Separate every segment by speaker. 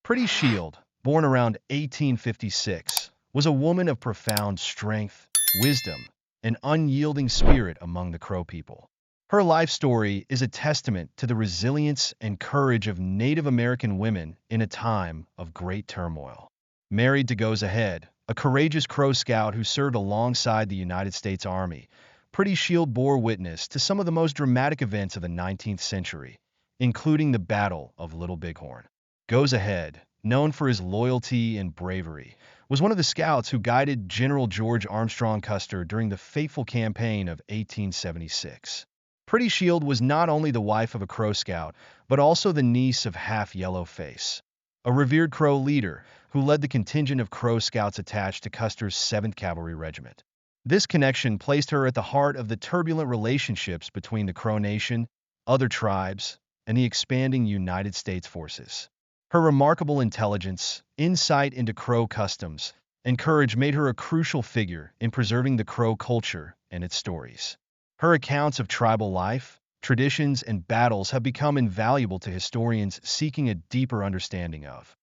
Speaker 1: Pretty Shield, born around 1856, was a woman of profound strength, wisdom, and unyielding spirit among the Crow people. Her life story is a testament to the resilience and courage of Native American women in a time of great turmoil. Married to Goes Ahead, a courageous Crow scout who served alongside the United States Army, Pretty Shield bore witness to some of the most dramatic events of the 19th century, including the Battle of Little Bighorn. Goes Ahead, known for his loyalty and bravery, was one of the scouts who guided General George Armstrong Custer during the fateful campaign of 1876. Pretty Shield was not only the wife of a Crow scout, but also the niece of Half Yellow Face, a revered Crow leader who led the contingent of Crow scouts attached to Custer's 7th Cavalry Regiment. This connection placed her at the heart of the turbulent relationships between the Crow Nation, other tribes, and the expanding United States forces. Her remarkable intelligence, insight into Crow customs, and courage made her a crucial figure in preserving the Crow culture and its stories. Her accounts of tribal life, traditions, and battles have become invaluable to historians seeking a deeper understanding of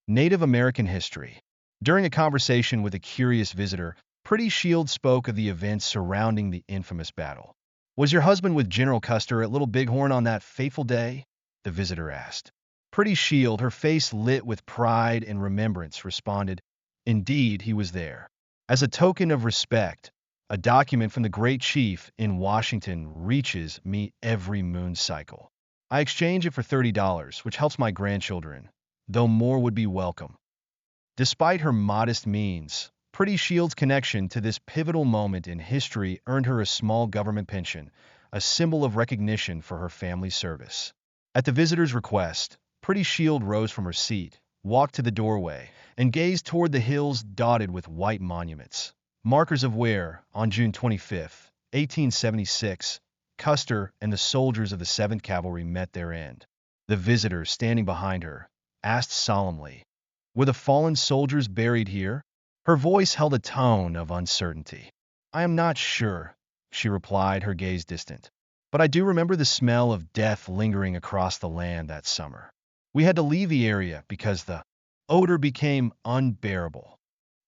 Speaker 1: Native American history. During a conversation with a curious visitor, Pretty Shield spoke of the events surrounding the infamous battle. "Was your husband with General Custer at Little Bighorn on that fateful day?" the visitor asked. Pretty Shield, her face lit with pride and remembrance, responded, "Indeed, he was there. As a token of respect, a document from the great chief in Washington reaches me every moon cycle. I exchange it for $30, which helps my grandchildren, though more would be welcome." Despite her modest means, Pretty Shield's connection to this pivotal moment in history earned her a small government pension, a symbol of recognition for her family's service. At the visitor's request, Pretty Shield rose from her seat, walked to the doorway, and gazed toward the hills dotted with white monuments, markers of where, on June 25, 1876, Custer and the soldiers of the 7th Cavalry met their end. The visitor, standing behind her, asked solemnly, "Were the fallen soldiers buried here?" Her voice held a tone of uncertainty. "I am not sure," she replied, her gaze distant. "But I do remember the smell of death lingering across the land that summer. We had to leave the area because the odor became unbearable."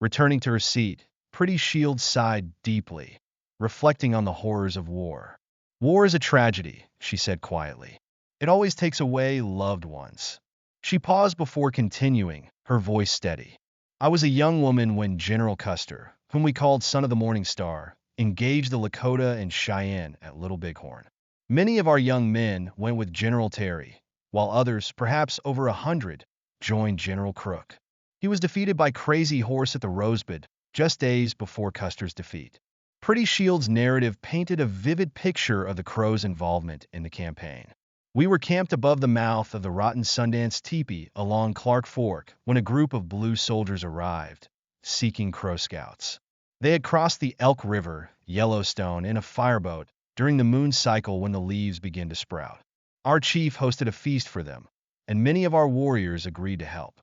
Speaker 1: Returning to her seat, Pretty Shield sighed deeply, reflecting on the horrors of war. "War is a tragedy," she said quietly. "It always takes away loved ones." She paused before continuing, her voice steady. "I was a young woman when General Custer, whom we called Son of the Morning Star, engaged the Lakota and Cheyenne at Little Bighorn. Many of our young men went with General Terry, while others, perhaps over 100, joined General Crook. He was defeated by Crazy Horse at the Rosebud just days before Custer's defeat." Pretty Shield's narrative painted a vivid picture of the Crows' involvement in the campaign. "We were camped above the mouth of the Rotten Sundance Teepee along Clark Fork when a group of blue soldiers arrived, seeking Crow scouts. They had crossed the Elk River, Yellowstone, in a fireboat during the moon cycle when the leaves begin to sprout. Our chief hosted a feast for them, and many of our warriors agreed to help."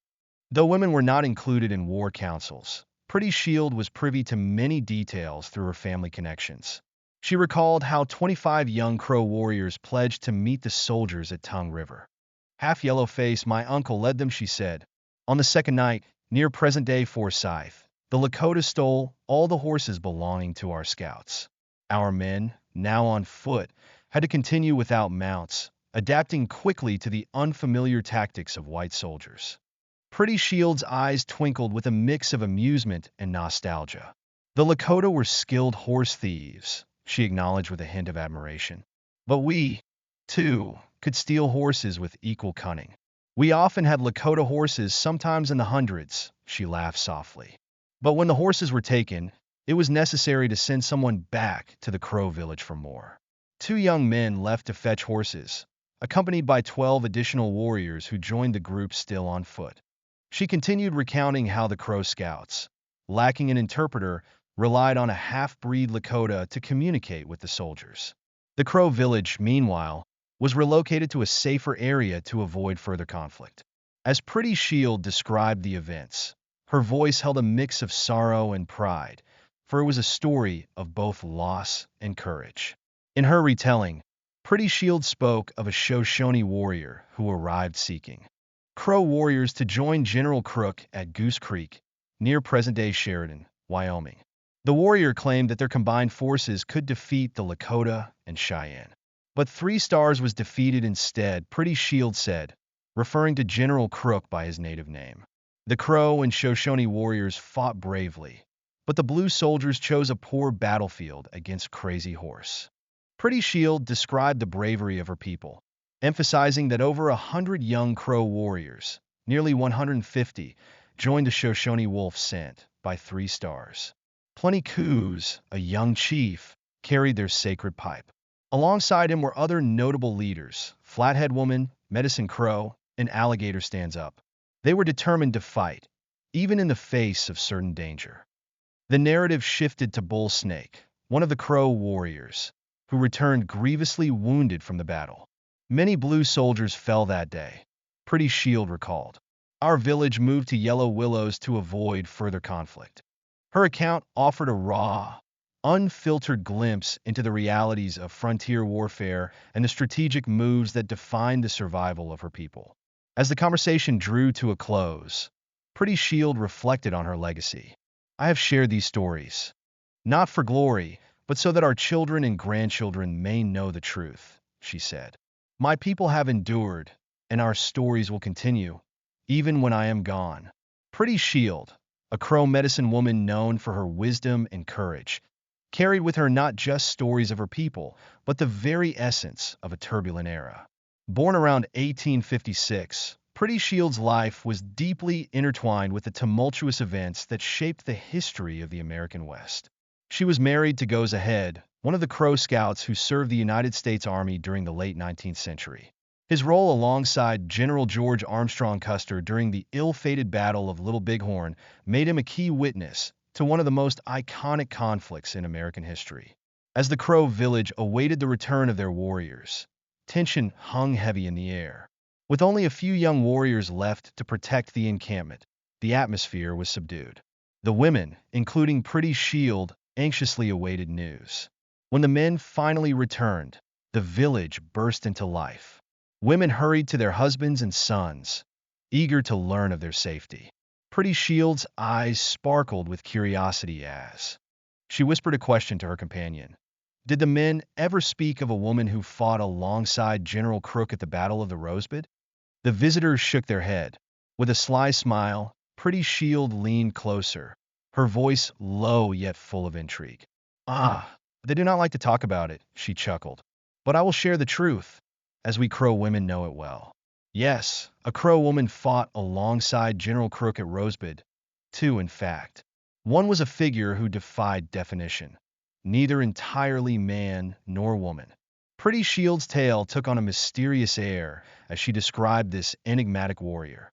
Speaker 1: Though women were not included in war councils, Pretty Shield was privy to many details through her family connections. She recalled how 25 young Crow warriors pledged to meet the soldiers at Tongue River. "Half Yellow Face, my uncle, led them," she said. "On the second night, near present-day Forsyth, the Lakota stole all the horses belonging to our scouts. Our men, now on foot, had to continue without mounts, adapting quickly to the unfamiliar tactics of white soldiers." Pretty Shield's eyes twinkled with a mix of amusement and nostalgia. "The Lakota were skilled horse thieves," she acknowledged with a hint of admiration. "But we, too, could steal horses with equal cunning. We often had Lakota horses, sometimes in the hundreds," she laughed softly. "But when the horses were taken, it was necessary to send someone back to the Crow village for more. 2 young men left to fetch horses, accompanied by 12 additional warriors who joined the group still on foot." She continued recounting how the Crow scouts, lacking an interpreter, relied on a half-breed Lakota to communicate with the soldiers. The Crow village, meanwhile, was relocated to a safer area to avoid further conflict. As Pretty Shield described the events, her voice held a mix of sorrow and pride, for it was a story of both loss and courage. In her retelling, Pretty Shield spoke of a Shoshone warrior who arrived seeking Crow warriors to join General Crook at Goose Creek, near present-day Sheridan, Wyoming. The warrior claimed that their combined forces could defeat the Lakota and Cheyenne. But 3 Stars was defeated instead, Pretty Shield said, referring to General Crook by his native name. The Crow and Shoshone warriors fought bravely, but the Blue soldiers chose a poor battlefield against Crazy Horse. Pretty Shield described the bravery of her people, emphasizing that over 100 young Crow warriors, nearly 150, joined the Shoshone wolf sent by 3 Stars. Plenty Coos, a young chief, carried their sacred pipe. Alongside him were other notable leaders, Flathead Woman, Medicine Crow, and Alligator Stands Up. They were determined to fight, even in the face of certain danger. The narrative shifted to Bull Snake, one of the Crow warriors, who returned grievously wounded from the battle. Many Blue soldiers fell that day, Pretty Shield recalled. Our village moved to Yellow Willows to avoid further conflict. Her account offered a raw, unfiltered glimpse into the realities of frontier warfare and the strategic moves that defined the survival of her people. As the conversation drew to a close, Pretty Shield reflected on her legacy. I have shared these stories, not for glory, but so that our children and grandchildren may know the truth, she said. My people have endured, and our stories will continue, even when I am gone. Pretty Shield, a Crow medicine woman known for her wisdom and courage, carried with her not just stories of her people, but the very essence of a turbulent era. Born around 1856, Pretty Shield's life was deeply intertwined with the tumultuous events that shaped the history of the American West. She was married to Goes Ahead, one of the Crow Scouts who served the United States Army during the late 19th century. His role alongside General George Armstrong Custer during the ill-fated Battle of Little Bighorn made him a key witness to one of the most iconic conflicts in American history. As the Crow village awaited the return of their warriors, tension hung heavy in the air. With only a few young warriors left to protect the encampment, the atmosphere was subdued. The women, including Pretty Shield, anxiously awaited news. When the men finally returned, the village burst into life. Women hurried to their husbands and sons, eager to learn of their safety. Pretty Shield's eyes sparkled with curiosity as she whispered a question to her companion. Did the men ever speak of a woman who fought alongside General Crook at the Battle of the Rosebud? The visitors shook their head. With a sly smile, Pretty Shield leaned closer, her voice low yet full of intrigue. Ah, they do not like to talk about it, she chuckled. But I will share the truth, as we Crow women know it well. Yes, a Crow woman fought alongside General Crook at Rosebud. 2, in fact. One was a figure who defied definition, neither entirely man nor woman. Pretty Shield's tale took on a mysterious air as she described this enigmatic warrior.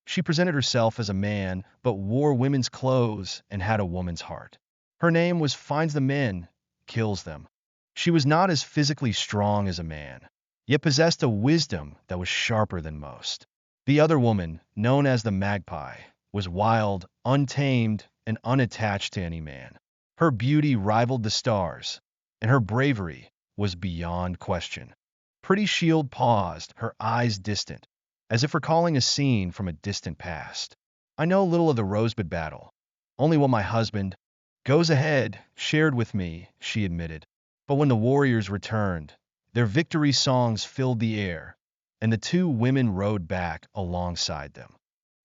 Speaker 1: She presented herself as a man, but wore women's clothes and had a woman's heart. Her name was Finds the Men, Kills Them. She was not as physically strong as a man, yet possessed a wisdom that was sharper than most. The other woman, known as the Magpie, was wild, untamed, and unattached to any man. Her beauty rivaled the stars, and her bravery was beyond question. Pretty Shield paused, her eyes distant, as if recalling a scene from a distant past. I know little of the Rosebud battle, only what my husband, Goes Ahead, shared with me, she admitted. But when the warriors returned, their victory songs filled the air, and the 2 women rode back alongside them.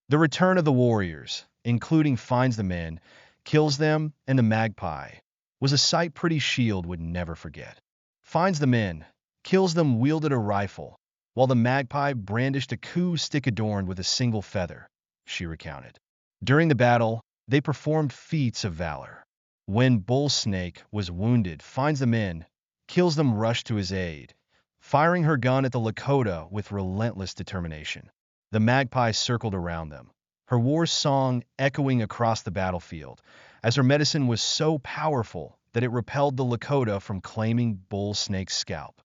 Speaker 1: The return of the warriors, including Finds the Men, Kills Them, and the Magpie, was a sight Pretty Shield would never forget. Finds the Men, Kills Them wielded a rifle, while the Magpie brandished a coup stick adorned with a single feather, she recounted. During the battle, they performed feats of valor. When Bull Snake was wounded, Finds the Men, Kills Them rushed to his aid, firing her gun at the Lakota with relentless determination. The Magpie circled around them, her war song echoing across the battlefield, as her medicine was so powerful that it repelled the Lakota from claiming Bull Snake's scalp.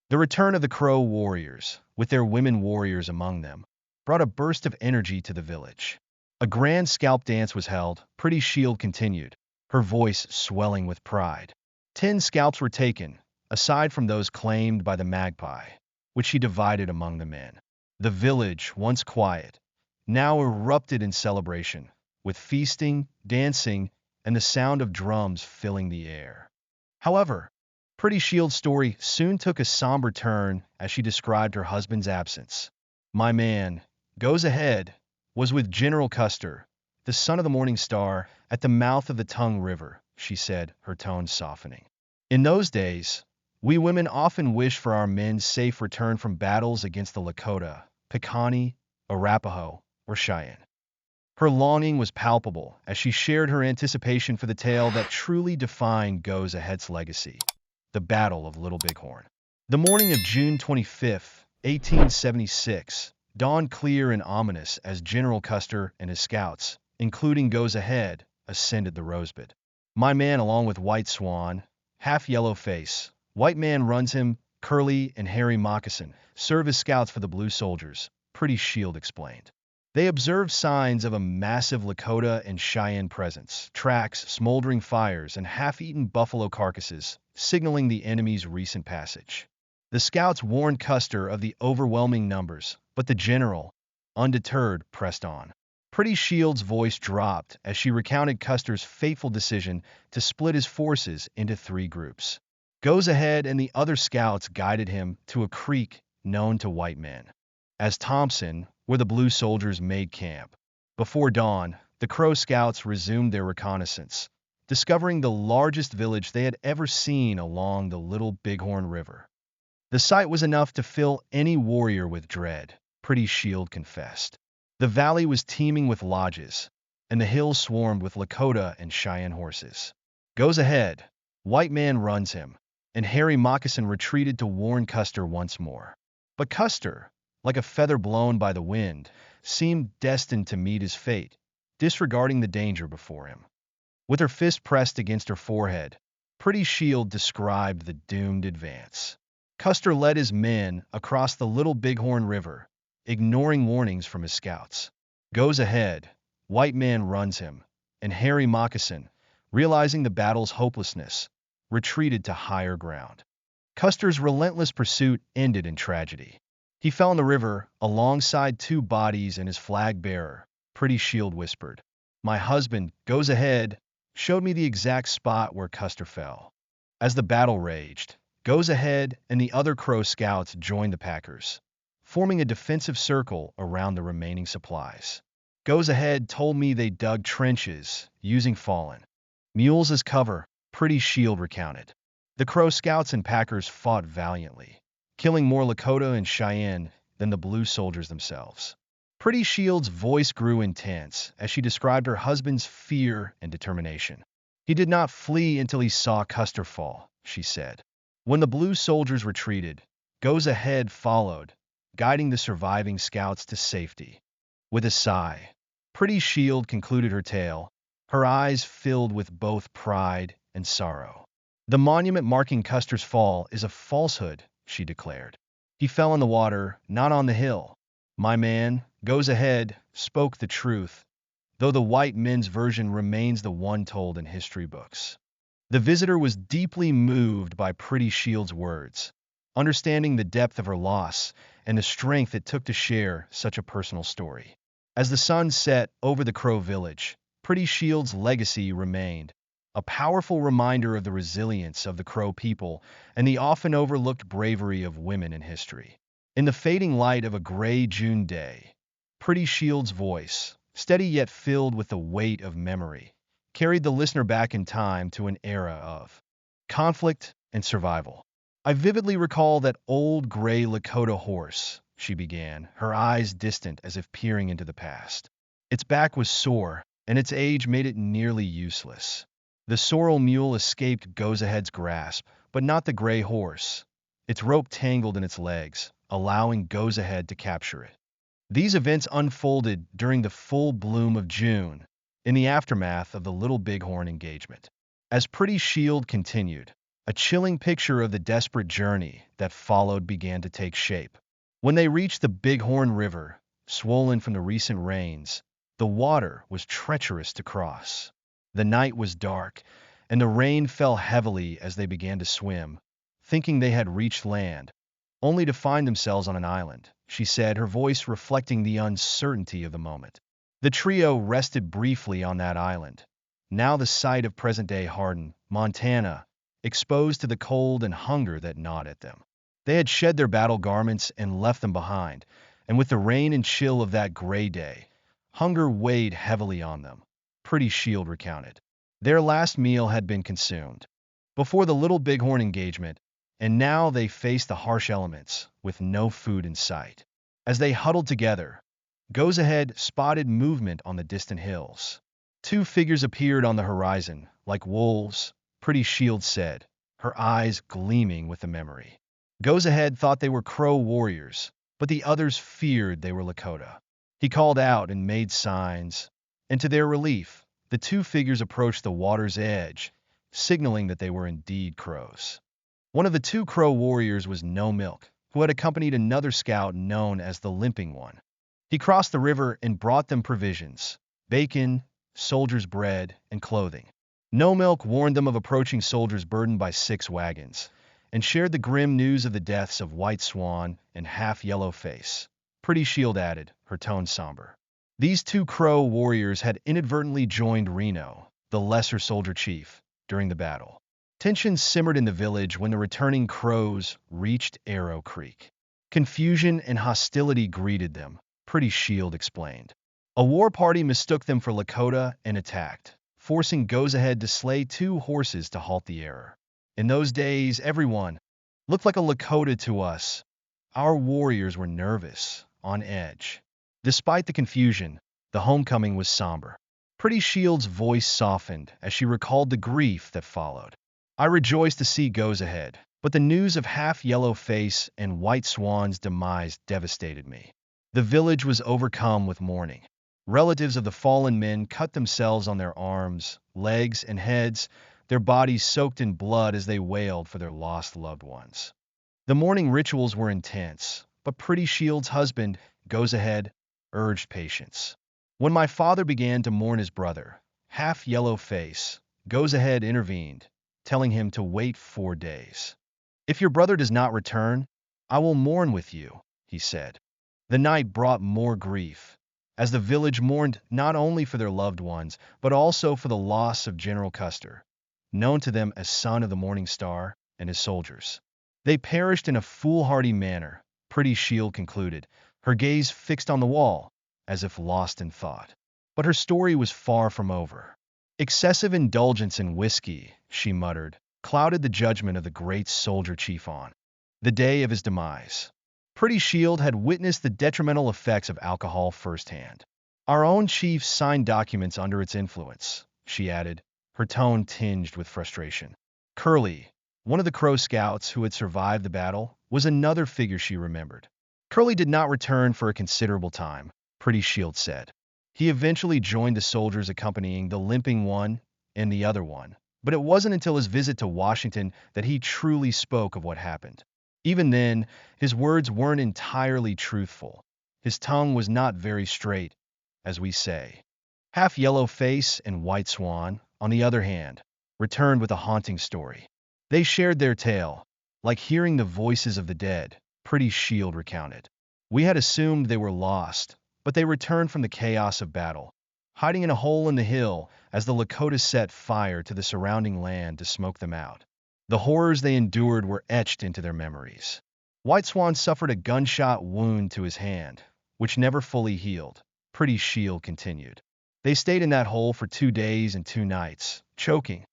Speaker 1: The return of the Crow warriors, with their women warriors among them, brought a burst of energy to the village. A grand scalp dance was held, Pretty Shield continued, her voice swelling with pride. 10 scalps were taken, aside from those claimed by the Magpie, which she divided among the men. The village, once quiet, now erupted in celebration, with feasting, dancing, and the sound of drums filling the air. However, Pretty Shield's story soon took a somber turn as she described her husband's absence. My man, goes ahead, was with General Custer, the son of the Morning Star, at the mouth of the Tongue River, she said, her tone softening. In those days, we women often wished for our men's safe return from battles against the Lakota, Piikani, Arapaho, or Cheyenne. Her longing was palpable as she shared her anticipation for the tale that truly defined Goes Ahead's legacy, the Battle of Little Bighorn. The morning of June 25, 1876, dawned clear and ominous as General Custer and his scouts, including Goes Ahead, ascended the Rosebud. My man, along with White Swan, Half Yellow Face, White Man Runs Him, Curly, and Hairy Moccasin, serve as scouts for the Blue Soldiers, Pretty Shield explained. They observed signs of a massive Lakota and Cheyenne presence, tracks, smoldering fires, and half-eaten buffalo carcasses, signaling the enemy's recent passage. The scouts warned Custer of the overwhelming numbers, but the general, undeterred, pressed on. Pretty Shield's voice dropped as she recounted Custer's fateful decision to split his forces into 3 groups. Goes Ahead and the other scouts guided him to a creek known to white men as Thompson, where the Blue Soldiers made camp. Before dawn, the Crow Scouts resumed their reconnaissance, discovering the largest village they had ever seen along the Little Bighorn River. The sight was enough to fill any warrior with dread, Pretty Shield confessed. The valley was teeming with lodges, and the hills swarmed with Lakota and Cheyenne horses. Goes Ahead, White Man Runs Him, and Hairy Moccasin retreated to warn Custer once more. But Custer, like a feather blown by the wind, seemed destined to meet his fate, disregarding the danger before him. With her fist pressed against her forehead, Pretty Shield described the doomed advance. Custer led his men across the Little Bighorn River, ignoring warnings from his scouts. Goes Ahead, White Man Runs Him, and Hairy Moccasin, realizing the battle's hopelessness, retreated to higher ground. Custer's relentless pursuit ended in tragedy. He fell in the river alongside 2 bodies and his flag bearer, Pretty Shield whispered. My husband, Goes Ahead, showed me the exact spot where Custer fell. As the battle raged, Goes Ahead and the other Crow Scouts joined the Packers, forming a defensive circle around the remaining supplies. Goes Ahead told me they dug trenches, using fallen mules as cover, Pretty Shield recounted. The Crow Scouts and Packers fought valiantly, killing more Lakota and Cheyenne than the Blue Soldiers themselves. Pretty Shield's voice grew intense as she described her husband's fear and determination. He did not flee until he saw Custer fall, she said. When the Blue Soldiers retreated, Goes Ahead followed, guiding the surviving scouts to safety. With a sigh, Pretty Shield concluded her tale, her eyes filled with both pride and sorrow. The monument marking Custer's fall is a falsehood, she declared. He fell in the water, not on the hill. My man, Goes Ahead, spoke the truth, though the white men's version remains the one told in history books. The visitor was deeply moved by Pretty Shield's words, understanding the depth of her loss and the strength it took to share such a personal story. As the sun set over the Crow village, Pretty Shield's legacy remained, a powerful reminder of the resilience of the Crow people and the often overlooked bravery of women in history. In the fading light of a gray June day, Pretty Shield's voice, steady yet filled with the weight of memory, carried the listener back in time to an era of conflict and survival. I vividly recall that old gray Lakota horse, she began, her eyes distant as if peering into the past. Its back was sore, and its age made it nearly useless. The sorrel mule escaped Goes Ahead's grasp, but not the gray horse. Its rope tangled in its legs, allowing Goes Ahead to capture it. These events unfolded during the full bloom of June, in the aftermath of the Little Bighorn engagement. As Pretty Shield continued, a chilling picture of the desperate journey that followed began to take shape. When they reached the Bighorn River, swollen from the recent rains, the water was treacherous to cross. The night was dark, and the rain fell heavily as they began to swim, thinking they had reached land, only to find themselves on an island, she said, her voice reflecting the uncertainty of the moment. The trio rested briefly on that island, now the site of present-day Hardin, Montana, exposed to the cold and hunger that gnawed at them. They had shed their battle garments and left them behind, and with the rain and chill of that gray day, hunger weighed heavily on them, Pretty Shield recounted. Their last meal had been consumed before the Little Bighorn engagement, and now they faced the harsh elements with no food in sight. As they huddled together, Goes Ahead spotted movement on the distant hills. Two figures appeared on the horizon, like wolves, Pretty Shield said, her eyes gleaming with the memory. Goes Ahead thought they were Crow warriors, but the others feared they were Lakota. He called out and made signs, and to their relief, the two figures approached the water's edge, signaling that they were indeed crows. One of the two Crow warriors was No Milk, who had accompanied another scout known as the Limping One. He crossed the river and brought them provisions, bacon, soldiers' bread, and clothing. No Milk warned them of approaching soldiers burdened by 6 wagons, and shared the grim news of the deaths of White Swan and Half Yellow Face. Pretty Shield added, her tone somber. These two Crow warriors had inadvertently joined Reno, the lesser soldier chief, during the battle. Tension simmered in the village when the returning Crows reached Arrow Creek. Confusion and hostility greeted them, Pretty Shield explained. A war party mistook them for Lakota and attacked, forcing Goes Ahead to slay 2 horses to halt the error. In those days, everyone looked like a Lakota to us. Our warriors were nervous, on edge. Despite the confusion, the homecoming was somber. Pretty Shield's voice softened as she recalled the grief that followed. I rejoiced to see Goes Ahead, but the news of Half Yellow Face and White Swan's demise devastated me. The village was overcome with mourning. Relatives of the fallen men cut themselves on their arms, legs, and heads, their bodies soaked in blood as they wailed for their lost loved ones. The mourning rituals were intense, but Pretty Shield's husband, Goes Ahead, urged patience. When my father began to mourn his brother, Half Yellow Face, Goes Ahead intervened, telling him to wait 4 days. If your brother does not return, I will mourn with you, he said. The night brought more grief, as the village mourned not only for their loved ones, but also for the loss of General Custer, known to them as Son of the Morning Star, and his soldiers. They perished in a foolhardy manner, Pretty Shield concluded, her gaze fixed on the wall, as if lost in thought. But her story was far from over. Excessive indulgence in whiskey, she muttered, clouded the judgment of the great soldier chief on the day of his demise. Pretty Shield had witnessed the detrimental effects of alcohol firsthand. Our own chief signed documents under its influence, she added, her tone tinged with frustration. Curly, one of the Crow scouts who had survived the battle, was another figure she remembered. Curly did not return for a considerable time, Pretty Shield said. He eventually joined the soldiers accompanying the Limping One and the other one, but it wasn't until his visit to Washington that he truly spoke of what happened. Even then, his words weren't entirely truthful. His tongue was not very straight, as we say. Half Yellow Face and White Swan, on the other hand, returned with a haunting story. They shared their tale, like hearing the voices of the dead, Pretty Shield recounted. We had assumed they were lost, but they returned from the chaos of battle, hiding in a hole in the hill as the Lakota set fire to the surrounding land to smoke them out. The horrors they endured were etched into their memories. White Swan suffered a gunshot wound to his hand, which never fully healed, Pretty Shield continued. They stayed in that hole for 2 days and 2 nights, choking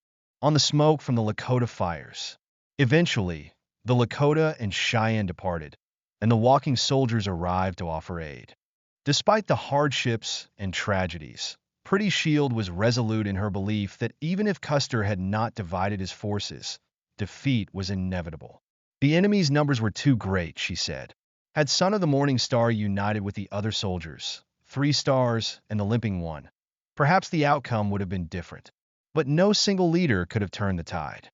Speaker 1: on the smoke from the Lakota fires. Eventually, the Lakota and Cheyenne departed, and the walking soldiers arrived to offer aid. Despite the hardships and tragedies, Pretty Shield was resolute in her belief that even if Custer had not divided his forces, defeat was inevitable. The enemy's numbers were too great, she said. Had Son of the Morning Star united with the other soldiers, 3 Stars and the Limping One, perhaps the outcome would have been different. But no single leader could have turned the tide.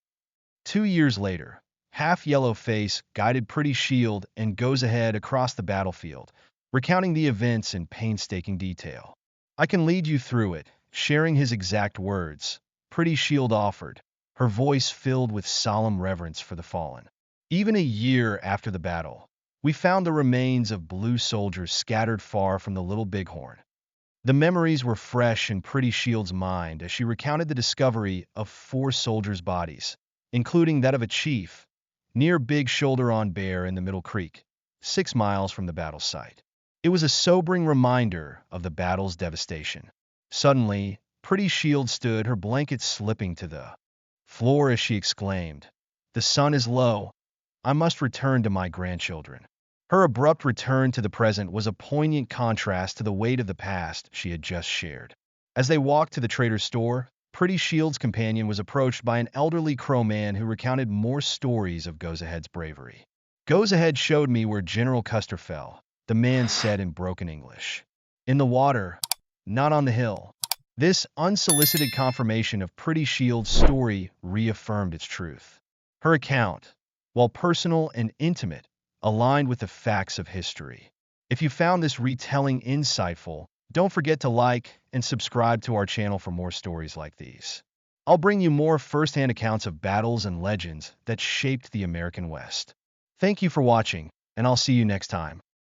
Speaker 1: 2 years later, Half Yellow Face guided Pretty Shield and Goes Ahead across the battlefield, recounting the events in painstaking detail. I can lead you through it, sharing his exact words, Pretty Shield offered, her voice filled with solemn reverence for the fallen. Even a year after the battle, We found the remains of blue soldiers scattered far from the Little Bighorn. The memories were fresh in Pretty Shield's mind as she recounted the discovery of 4 soldiers' bodies, including that of a chief, near Big Shoulder on Bear in the Middle Creek, 6 miles from the battle site. It was a sobering reminder of the battle's devastation. Suddenly, Pretty Shield stood, her blanket slipping to the floor as she exclaimed, "The sun is low. I must return to my grandchildren." Her abrupt return to the present was a poignant contrast to the weight of the past she had just shared. As they walked to the trader's store, Pretty Shield's companion was approached by an elderly Crow man who recounted more stories of Goes Ahead's bravery. "Goes Ahead showed me where General Custer fell," the man said in broken English. "In the water, not on the hill." This unsolicited confirmation of Pretty Shield's story reaffirmed its truth. Her account, while personal and intimate, aligned with the facts of history. If you found this retelling insightful, don't forget to like and subscribe to our channel for more stories like these. I'll bring you more first-hand accounts of battles and legends that shaped the American West. Thank you for watching, and I'll see you next time.